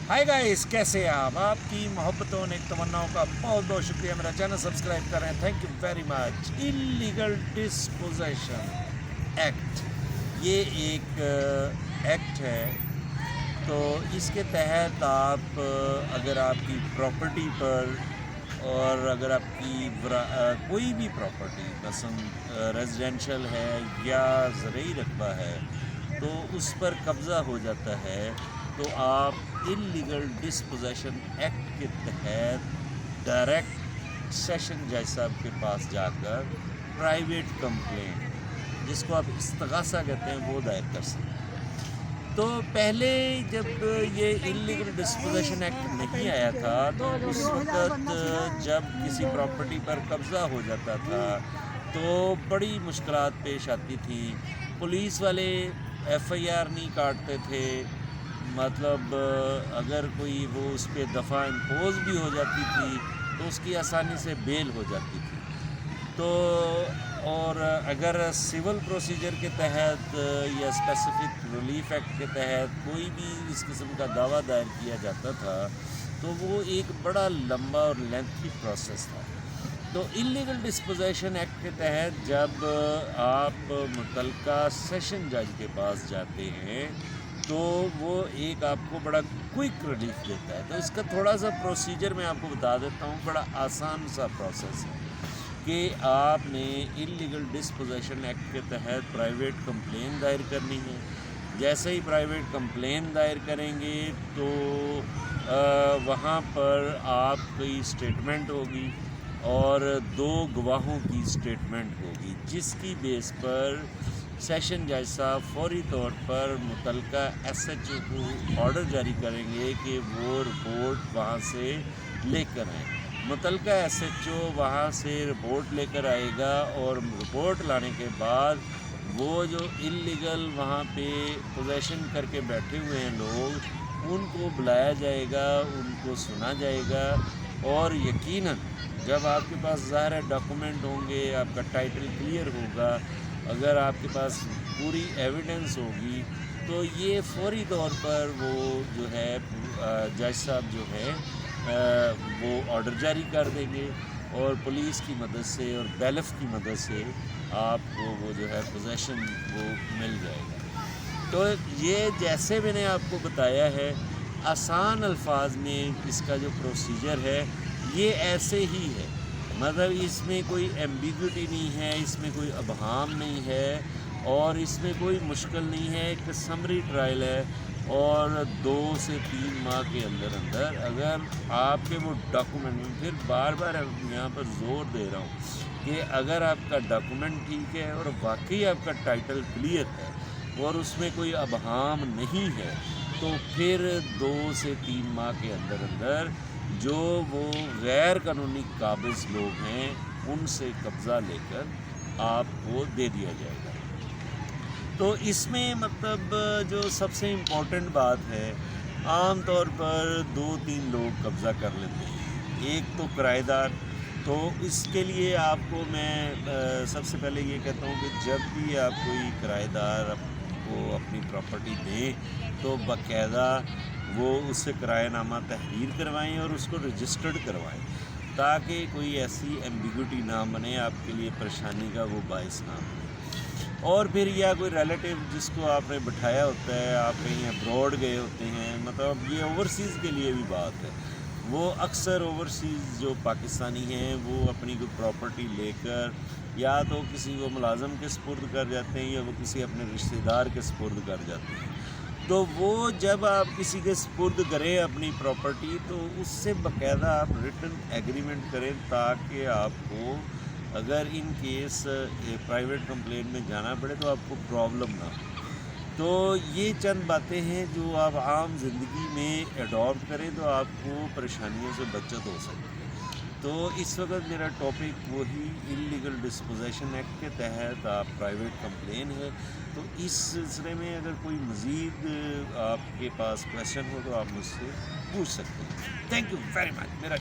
Hi guys, कैसे हैं आप? आपकी मोहब्बतों ने तमन्नाओं का बहुत बहुत शुक्रिया। मेरा चैनल सब्सक्राइब कर रहे हैं, thank you very much. Illegal disposition act, ये एक एक्ट है। तो इसके तहत आप अगर आपकी प्रॉपर्टी पर और अगर आपकी कोई भी प्रॉपर्टी मसलन रेजिडेंशियल है या ज़रूरी रकबा है तो उस पर कब्ज़ा हो जाता है, तो आप इलीगल डिस्पोजेशन एक्ट के तहत डायरेक्ट सेशन जज साहब के पास जाकर प्राइवेट कंप्लेंट, जिसको आप इस्तगासा कहते हैं, वो दायर कर सकते हैं। तो पहले जब ये इलीगल डिस्पोजेशन एक्ट नहीं आया था तो उस वक्त जब किसी प्रॉपर्टी पर कब्ज़ा हो जाता था तो बड़ी मुश्किलात पेश आती थी। पुलिस वाले FIR नहीं काटते थे, मतलब अगर कोई वो उस पर दफ़ा इम्पोज भी हो जाती थी तो उसकी आसानी से बेल हो जाती थी। तो और अगर सिविल प्रोसीजर के तहत या स्पेसिफिक रिलीफ एक्ट के तहत कोई भी इस किस्म का दावा दायर किया जाता था तो वो एक बड़ा लंबा और लेंथी प्रोसेस था। तो इलीगल डिस्पोजेशन एक्ट के तहत जब आप मुतल्लिका सेशन जज के पास जाते हैं तो वो एक आपको बड़ा क्विक रिलीफ देता है। तो इसका थोड़ा सा प्रोसीजर मैं आपको बता देता हूँ, बड़ा आसान सा प्रोसेस है कि आपने इलीगल डिस्पोजेशन एक्ट के तहत प्राइवेट कंप्लेन दायर करनी है। जैसे ही प्राइवेट कंप्लेन दायर करेंगे तो वहाँ पर आपकी स्टेटमेंट होगी और 2 गवाहों की स्टेटमेंट होगी, जिसकी बेस पर सेशन जज साहब फौरी तौर पर मुतल्लिका SHO को ऑर्डर जारी करेंगे कि वो रिपोर्ट वहाँ से लेकर आएँ। मुतल्लिका SHO वहाँ से रिपोर्ट लेकर आएगा और रिपोर्ट लाने के बाद वो जो इलीगल वहाँ पे पोजेशन करके बैठे हुए हैं लोग, उनको बुलाया जाएगा, उनको सुना जाएगा। और यकीनन जब आपके पास ज़ाहिर डॉक्यूमेंट होंगे, आपका टाइटल क्लियर होगा, अगर आपके पास पूरी एविडेंस होगी तो ये फौरी तौर पर वो जो है जज साहब जो है वो ऑर्डर जारी कर देंगे और पुलिस की मदद से और बैलफ की मदद से आपको वो जो है पोजेशन वो मिल जाएगा। तो ये जैसे मैंने आपको बताया है, आसान अल्फाज में इसका जो प्रोसीजर है ये ऐसे ही है, मतलब इसमें कोई एम्बिग्यूटी नहीं है, इसमें कोई अबहाम नहीं है और इसमें कोई मुश्किल नहीं है। एक समरी ट्रायल है और 2 से 3 माह के अंदर अगर आपके वो डॉक्यूमेंट, फिर बार बार यहाँ पर जोर दे रहा हूँ कि अगर आपका डॉक्यूमेंट ठीक है और वाकई आपका टाइटल क्लियर है और उसमें कोई अबहाम नहीं है, तो फिर 2 से 3 माह के अंदर जो वो गैर कानूनी काबिज लोग हैं उनसे कब्ज़ा लेकर आपको दे दिया जाएगा। तो इसमें मतलब जो सबसे इम्पोर्टेंट बात है, आम तौर पर 2-3 लोग कब्ज़ा कर लेते हैं। एक तो किराएदार, तो इसके लिए आपको मैं सबसे पहले ये कहता हूँ कि जब भी आप कोई किराएदार आपको अपनी प्रॉपर्टी दें तो बाकायदा वो उससे किरायानामा तहरीर करवाएं और उसको रजिस्टर्ड करवाएं, ताकि कोई ऐसी एम्बिग्यूटी ना बने, आपके लिए परेशानी का वो बाइस ना बने। और फिर या कोई रिलेटिव जिसको आपने बिठाया होता है, आप कहीं अब्रॉड गए होते हैं, मतलब ये ओवरसीज़ के लिए भी बात है, वो अक्सर ओवरसीज़ जो पाकिस्तानी हैं वो अपनी कोई प्रॉपर्टी लेकर या तो किसी को मुलाजम के सपुर्द कर जाते हैं या वो किसी अपने रिश्तेदार के सपुर्द कर जाते हैं। तो वो जब आप किसी के सपुर्द करें अपनी प्रॉपर्टी तो उससे बाकायदा आप रिटन एग्रीमेंट करें, ताकि आपको अगर इन केस प्राइवेट कंप्लेंट में जाना पड़े तो आपको प्रॉब्लम ना हो। तो ये चंद बातें हैं जो आप आम ज़िंदगी में एडॉप्ट करें तो आपको परेशानियों से बचत हो सकती है। तो इस वक्त मेरा टॉपिक वही इलीगल डिस्पोजेशन एक्ट के तहत आप प्राइवेट कंप्लेन है। तो इस सिलसिले में अगर कोई मज़ीद आपके पास क्वेश्चन हो तो आप मुझसे पूछ सकते हैं। Thank you very much. मेरा